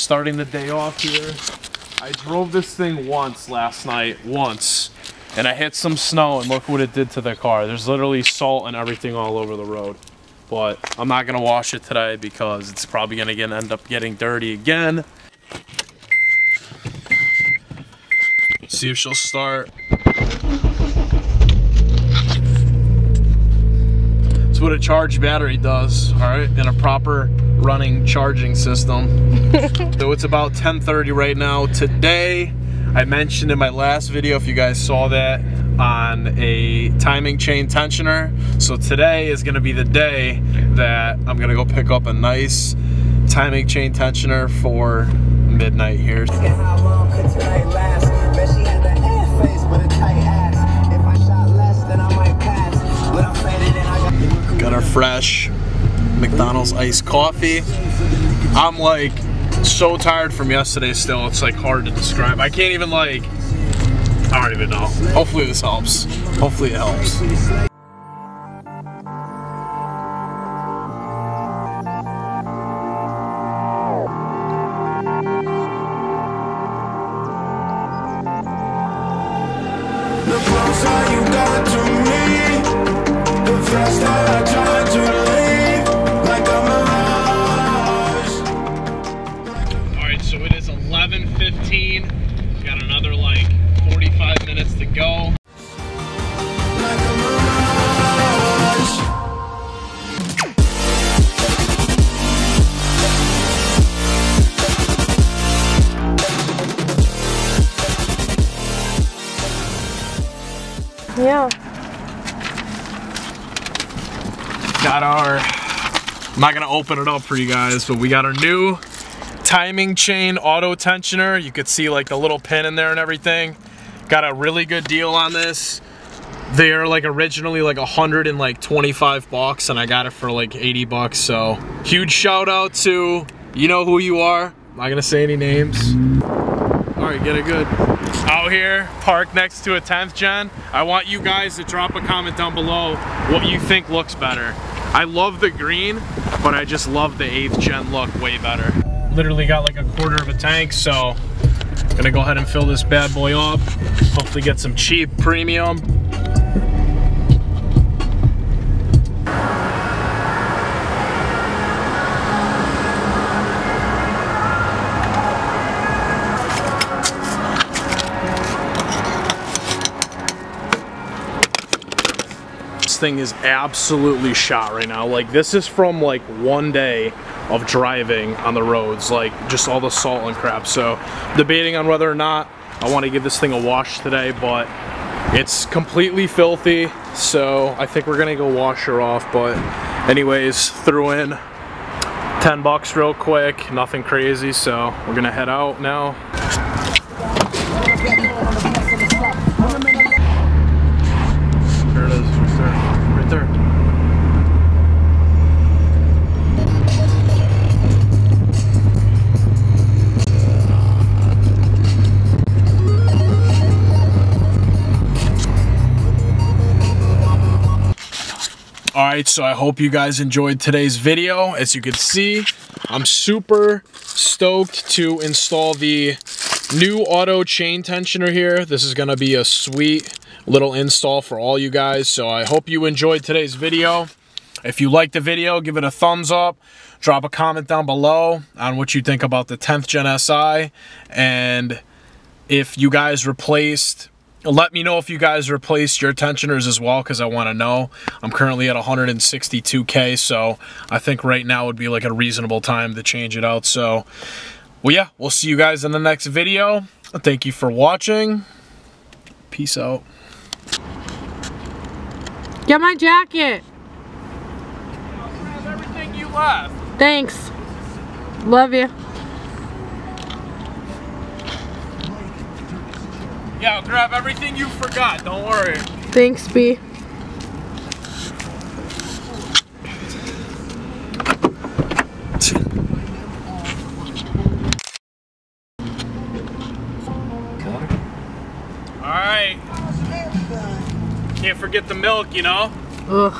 starting the day off here. I drove this thing once last night, and I hit some snow, and look what it did to the car. There's literally salt and everything all over the road. But I'm not gonna wash it today because it's probably gonna end up getting dirty again. See if she'll start. That's what a charged battery does, all right, in a proper running charging system. So it's about 10:30 right now. Today, I mentioned in my last video, if you guys saw that, on a timing chain tensioner. So today is gonna be the day that I'm gonna go pick up a nice timing chain tensioner for midnight here. Got our fresh McDonald's iced coffee. I'm like so tired from yesterday still, it's like hard to describe. I can't even like, I don't even know. Hopefully this helps. Hopefully it helps. The closer you got to me, the faster I try to leave, like a mirage. Alright, so it is 11:15. We got another like 45 minutes to go. Like a mirage. Yeah. Got our, I'm not gonna open it up for you guys, but we got our new timing chain auto tensioner. You could see like the little pin in there and everything. Got a really good deal on this. They're like originally like 125 bucks and I got it for like 80 bucks. So huge shout out to, you know who you are. I'm not gonna say any names. All right, get it good. Out here, parked next to a 10th gen. I want you guys to drop a comment down below what you think looks better. I love the green, but I just love the 8th gen look way better. Literally got like a quarter of a tank, so gonna go ahead and fill this bad boy up. Hopefully get some cheap premium. This thing is absolutely shot right now. Like this is from like one day of driving on the roads, like just all the salt and crap. So debating on whether or not I want to give this thing a wash today, but it's completely filthy. So I think we're gonna go wash her off. But anyways, threw in 10 bucks real quick, nothing crazy. So we're gonna head out now. There it is, right there. Alright, so I hope you guys enjoyed today's video. As you can see, I'm super stoked to install the new auto chain tensioner here. This is gonna be a sweet little install for all you guys. So I hope you enjoyed today's video. If you liked the video, give it a thumbs up. Drop a comment down below on what you think about the 10th Gen SI. And if you guys replaced, let me know if you guys replaced your tensioners as well, because I want to know. I'm currently at 162K, so I think right now would be like a reasonable time to change it out. So, well, yeah, we'll see you guys in the next video. Thank you for watching. Peace out. Get my jacket. Grab everything you left. Thanks. Love you. Yeah, I'll grab everything you forgot, don't worry. Thanks, B. Alright. Can't forget the milk, you know? Ugh.